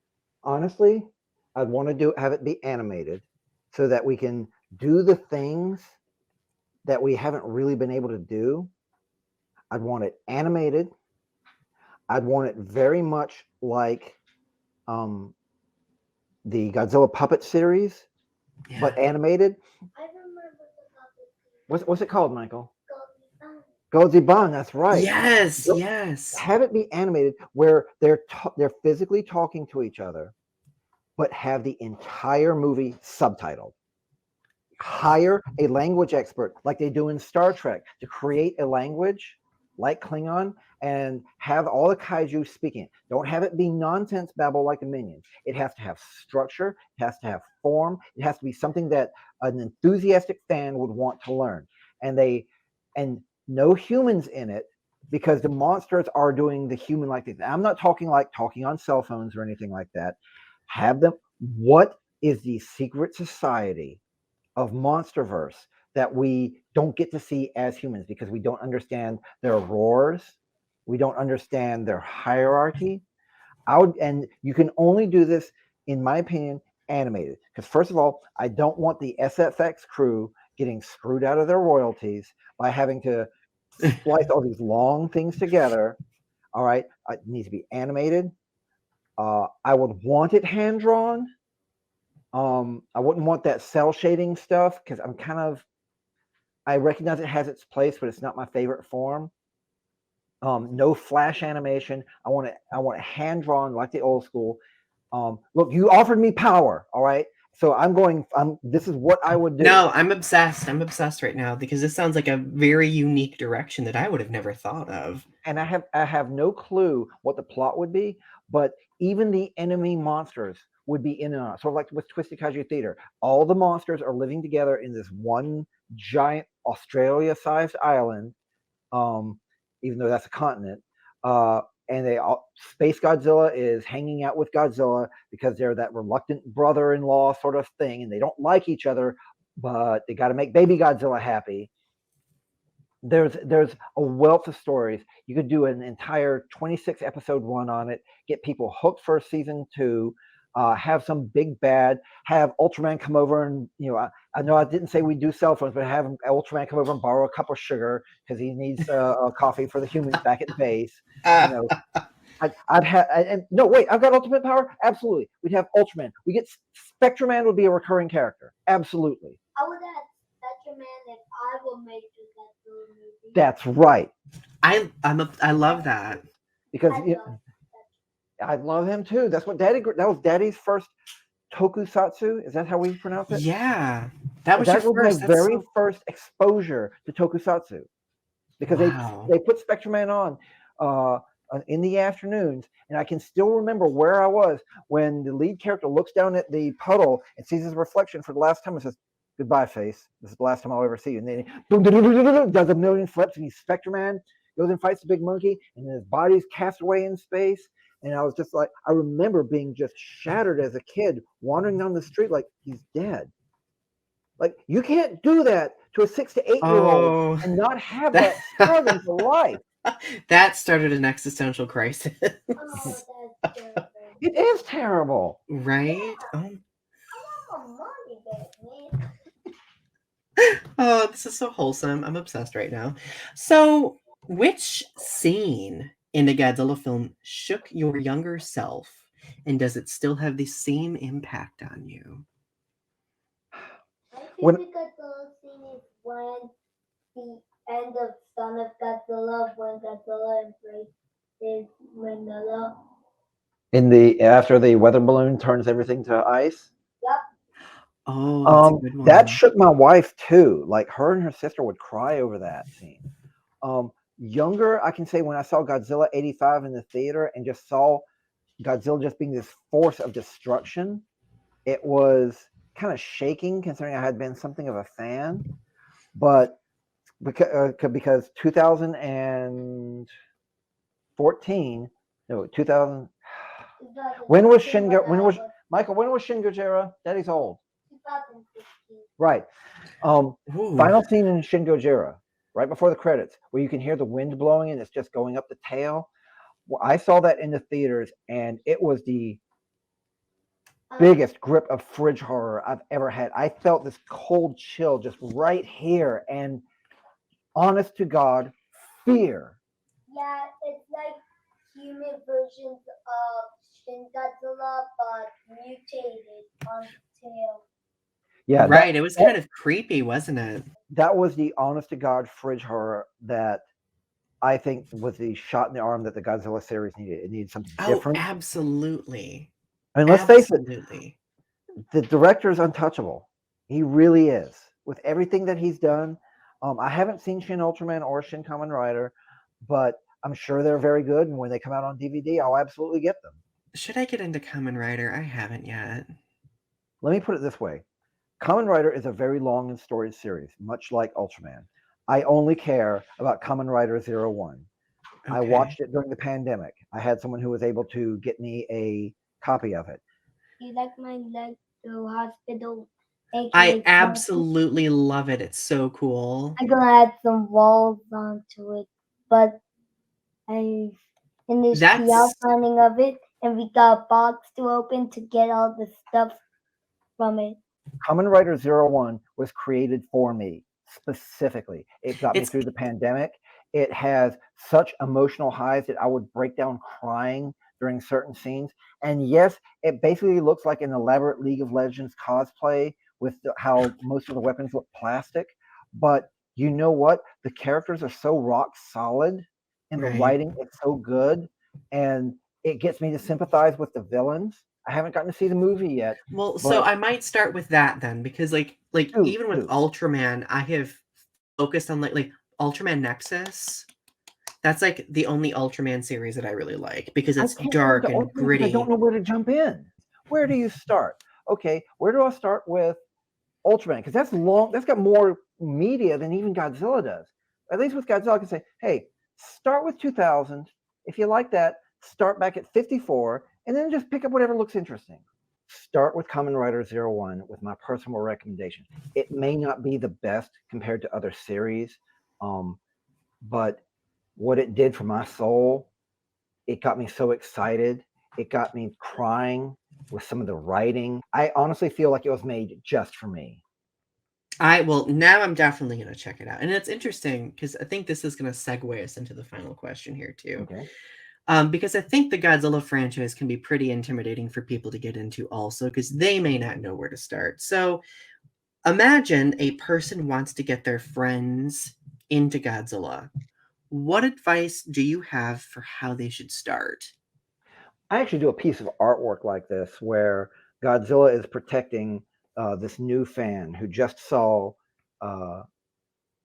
Speaker 2: Honestly, I'd want to do have it be animated so that we can do the things that we haven't really been able to do. I'd want it animated. I'd want it very much like the Godzilla puppet series, but
Speaker 1: Yeah.
Speaker 2: animated.
Speaker 3: I remember the puppet.
Speaker 2: What's it called, Michael?
Speaker 3: Goldie Bun.
Speaker 2: Godzilla. That's right.
Speaker 1: Yes, yes.
Speaker 2: Have it be animated where they're physically talking to each other, but have the entire movie subtitled. Hire a language expert like they do in Star Trek to create a language like Klingon and have all the kaiju speaking. Don't have it be nonsense babble like the minions. It has to have structure, it has to have form, it has to be something that an enthusiastic fan would want to learn. And no humans in it because the monsters are doing the human like thing. I'm not talking like talking on cell phones or anything like that. Have them. What is the secret society of MonsterVerse that we don't get to see as humans because we don't understand their roars, we don't understand their hierarchy. And you can only do this, in my opinion, animated. Because first of all, I don't want the SFX crew getting screwed out of their royalties by having to splice all these long things together. All right, it needs to be animated. I would want it hand drawn. I wouldn't want that cell shading stuff because I recognize it has its place, but it's not my favorite form. No flash animation. I want it hand drawn like the old school. Look, you offered me power, all right. So this is what I would do.
Speaker 1: No, I'm obsessed. I'm obsessed right now because this sounds like a very unique direction that I would have never thought of.
Speaker 2: And I have no clue what the plot would be, but even the enemy monsters would be in and out. Sort of like with Twisted Kaiju Theater. All the monsters are living together in this one giant Australia-sized island, even though that's a continent. And Space Godzilla is hanging out with Godzilla because they're that reluctant brother-in-law sort of thing, and they don't like each other, but they got to make baby Godzilla happy. There's a wealth of stories. You could do an entire 26 episode run on it, get people hooked for season 2, have some big bad, have Ultraman come over and, I know I didn't say we do cell phones, but have Ultraman come over and borrow a cup of sugar because he needs a coffee for the humans back at the base. I'd have, and no, wait, I've got ultimate power. Absolutely, we'd have Ultraman. We get Spectrum-Man would be a recurring character. Absolutely.
Speaker 3: I would have Spectrum-Man if I would make the Godzilla movie.
Speaker 2: That's right.
Speaker 1: I love that
Speaker 2: Because
Speaker 3: I love
Speaker 2: I love him too. That was Daddy's first tokusatsu. Is that how we pronounce it?
Speaker 1: Yeah, that was
Speaker 2: That
Speaker 1: your
Speaker 2: was
Speaker 1: first.
Speaker 2: my
Speaker 1: That's
Speaker 2: very
Speaker 1: so...
Speaker 2: first exposure to tokusatsu because
Speaker 1: Wow.
Speaker 2: they put Spectrum-Man on in the afternoons, and I can still remember where I was when the lead character looks down at the puddle and sees his reflection for the last time and says, "Goodbye, face. This is the last time I'll ever see you." And then he does a million flips, and he's Spectrum-Man, goes and fights the big monkey, and then his body's cast away in space. And I was just like, I remember being just shattered as a kid, wandering down the street like he's dead. Like, you can't do that to a 6 to 8-year-old and not have that scarred into life.
Speaker 1: That started an existential crisis.
Speaker 3: that's terrible.
Speaker 2: It is terrible.
Speaker 1: Right?
Speaker 3: Yeah.
Speaker 1: Oh.
Speaker 3: I want my money back, man.
Speaker 1: Oh, this is so wholesome. I'm obsessed right now. So, which scene in a Godzilla film shook your younger self, and does it still have the same impact on you?
Speaker 3: I think
Speaker 2: When
Speaker 3: the Godzilla scene is when the end of Son of Godzilla, when Godzilla embraces Manila.
Speaker 2: after the weather balloon turns everything to ice,
Speaker 3: Yep.
Speaker 1: Oh, that's a good
Speaker 2: that
Speaker 1: one.
Speaker 2: shook my wife too. Like, her and her sister would cry over that scene. Younger, I can say when I saw Godzilla 85 in the theater and just saw Godzilla just being this force of destruction, it was kind of shaking considering I had been something of a fan. But because 2014, no, 2000. When was Michael? When was Shin Gojira? Daddy's old.
Speaker 3: 2016.
Speaker 2: Right.
Speaker 1: Ooh.
Speaker 2: Final scene in Shin Gojira, right before the credits, where you can hear the wind blowing and it's just going up the tail. Well, I saw that in the theaters, and it was the biggest grip of fridge horror I've ever had. I felt this cold chill just right here, and honest to God, fear.
Speaker 3: Yeah, it's like human versions of Shin Godzilla, but mutated on the tail.
Speaker 2: Yeah,
Speaker 1: Right, it was kind of creepy, wasn't it?
Speaker 2: that was the honest to God fridge horror that I think was the shot in the arm that the Godzilla series needed. It needed something
Speaker 1: Oh,
Speaker 2: different.
Speaker 1: absolutely.
Speaker 2: And let's face it,
Speaker 1: Absolutely.
Speaker 2: the director is untouchable. He really is. With everything that he's done, I haven't seen Shin Ultraman or Shin Kamen Rider, but I'm sure they're very good. And when they come out on DVD, I'll absolutely get them.
Speaker 1: Should I get into Kamen Rider? I haven't yet.
Speaker 2: Let me put it this way: Kamen Rider is a very long and storied series, much like Ultraman. I only care about Kamen Rider 01. I
Speaker 1: Okay.
Speaker 2: watched it during the pandemic. I had someone who was able to get me a copy of it.
Speaker 3: You like my leg to hospital,
Speaker 1: I
Speaker 3: aka
Speaker 1: absolutely love it. It's so cool.
Speaker 3: I'm gonna add some walls onto it, but I finished the
Speaker 1: That's
Speaker 3: outlining of it, and we got a box to open to get all the stuff from it.
Speaker 2: Kamen Rider 01 was created for me specifically. It got me
Speaker 1: it's
Speaker 2: through the pandemic. It has such emotional highs that I would break down crying during certain scenes. And yes, it basically looks like an elaborate League of Legends cosplay with how most of the weapons look plastic. But you know what? The characters are so rock solid and the
Speaker 1: right.
Speaker 2: writing is so good. And it gets me to sympathize with the villains. I haven't gotten to see the movie yet,
Speaker 1: Well, so
Speaker 2: but
Speaker 1: I might start with that then because like
Speaker 2: do,
Speaker 1: even with
Speaker 2: do.
Speaker 1: Ultraman, I have focused on like Ultraman Nexus. That's like the only Ultraman series that I really like because
Speaker 2: I
Speaker 1: it's
Speaker 2: can't get
Speaker 1: dark
Speaker 2: into
Speaker 1: and
Speaker 2: Ultimate because I don't
Speaker 1: gritty.
Speaker 2: know where to jump in. Where do you start? Okay, where do I start with Ultraman? Because that's long. That's got more media than even Godzilla does. At least with Godzilla, I can say, hey, start with 2000. If you like that, start back at 54, and then just pick up whatever looks interesting. Start with Kamen Rider 01 with my personal recommendation. It may not be the best compared to other series, but what it did for my soul, it got me so excited. It got me crying with some of the writing. I honestly feel like it was made just for me.
Speaker 1: Now I'm definitely gonna check it out. And it's interesting because I think this is gonna segue us into the final question here too.
Speaker 2: Okay.
Speaker 1: Because I think the Godzilla franchise can be pretty intimidating for people to get into also because they may not know where to start. So imagine a person wants to get their friends into Godzilla. What advice do you have for how they should start?
Speaker 2: I actually do a piece of artwork like this where Godzilla is protecting this new fan who just saw uh,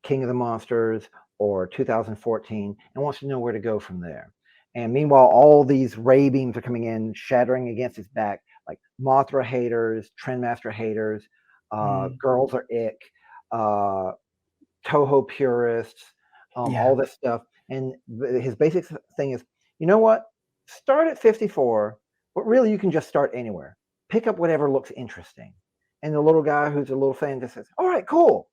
Speaker 2: King of the Monsters or 2014 and wants to know where to go from there. And meanwhile, all these ray beams are coming in, shattering against his back, like Mothra haters, Trendmaster haters,
Speaker 1: Mm,
Speaker 2: girls are ick, uh, Toho purists,
Speaker 1: yeah,
Speaker 2: all this stuff. And his basic thing is, you know what? Start at 54, but really you can just start anywhere. Pick up whatever looks interesting. And the little guy who's a little fan just says, all right, cool.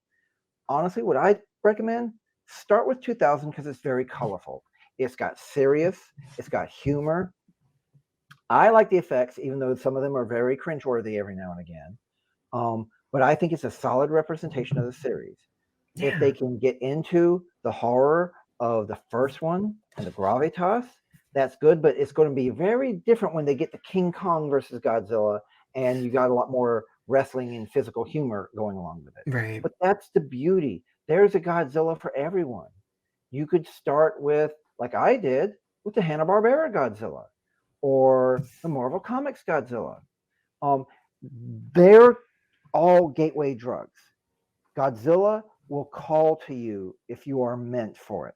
Speaker 2: Honestly, what I recommend, start with 2000 because it's very colorful. It's got serious, it's got humor. I like the effects, even though some of them are very cringeworthy every now and again. But I think it's a solid representation of the series. If they
Speaker 1: yeah,
Speaker 2: can get into the horror of the first one and the gravitas, that's good. But it's going to be very different when they get to King Kong versus Godzilla, and you got a lot more wrestling and physical humor going along with it.
Speaker 1: right.
Speaker 2: But that's the beauty. There's a Godzilla for everyone. You could start with, like I did, with the Hanna-Barbera Godzilla or the Marvel Comics Godzilla. Um, they're all gateway drugs. Godzilla will call to you if you are meant for it.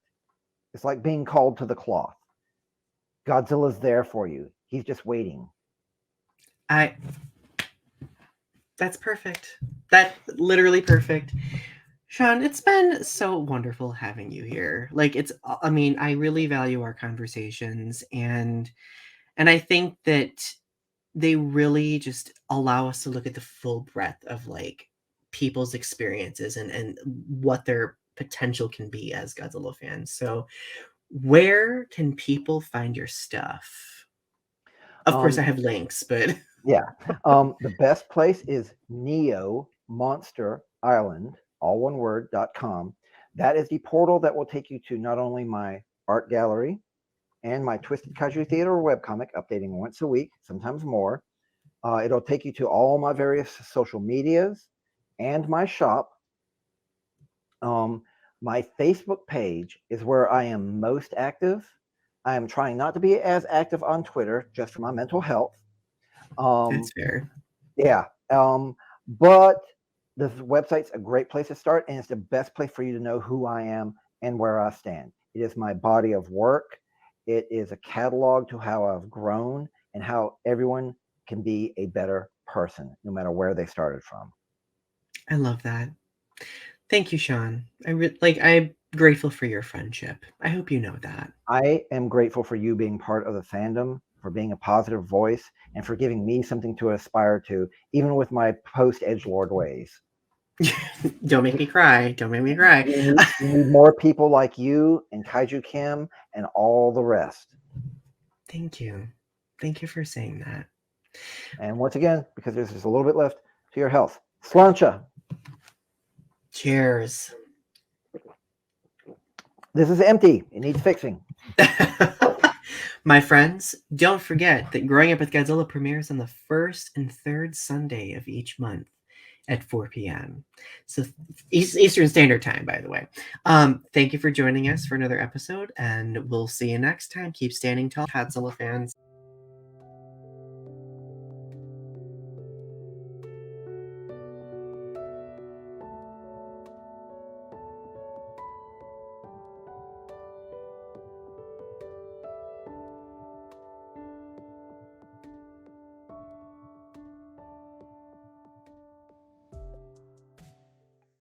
Speaker 2: It's like being called to the cloth. Godzilla's there for you. He's just waiting.
Speaker 1: I That's perfect. That literally perfect. Sean, it's been so wonderful having you here. Like I mean, I really value our conversations and I think that they really just allow us to look at the full breadth of like people's experiences and what their potential can be as Godzilla fans. So, where can people find your stuff? Of course, I
Speaker 2: Um,
Speaker 1: have links, but
Speaker 2: yeah. The best place is Neo Monster Island, all one word, .com. That is the portal that will take you to not only my art gallery and my Twisted Kaiju Theater webcomic, updating once a week, sometimes more. It'll take you to all my various social medias and my shop. My Facebook page is where I am most active. I am trying not to be as active on Twitter just for my mental health.
Speaker 1: That's fair.
Speaker 2: Yeah. But the website's a great place to start, and it's the best place for you to know who I am and where I stand. It is my body of work. It is a catalog to how I've grown and how everyone can be a better person, no matter where they started from.
Speaker 1: I love that. Thank you, Sean. I'm grateful for your friendship. I hope you know that.
Speaker 2: I am grateful for you being part of the fandom, for being a positive voice, and for giving me something to aspire to, even with my post-edgelord ways.
Speaker 1: Don't make me cry. Don't make me cry.
Speaker 2: We need more people like you and Kaiju Kim and all the rest.
Speaker 1: Thank you. Thank you for saying that.
Speaker 2: And once again, because there's just a little bit left, to your health. Slancha.
Speaker 1: Cheers.
Speaker 2: This is empty. It needs fixing.
Speaker 1: My friends, don't forget that Growing Up with Godzilla premieres on the first and third Sunday of each month at 4 p.m. So Eastern Standard Time, by the way. Thank you for joining us for another episode, and we'll see you next time. Keep standing tall, Godzilla fans.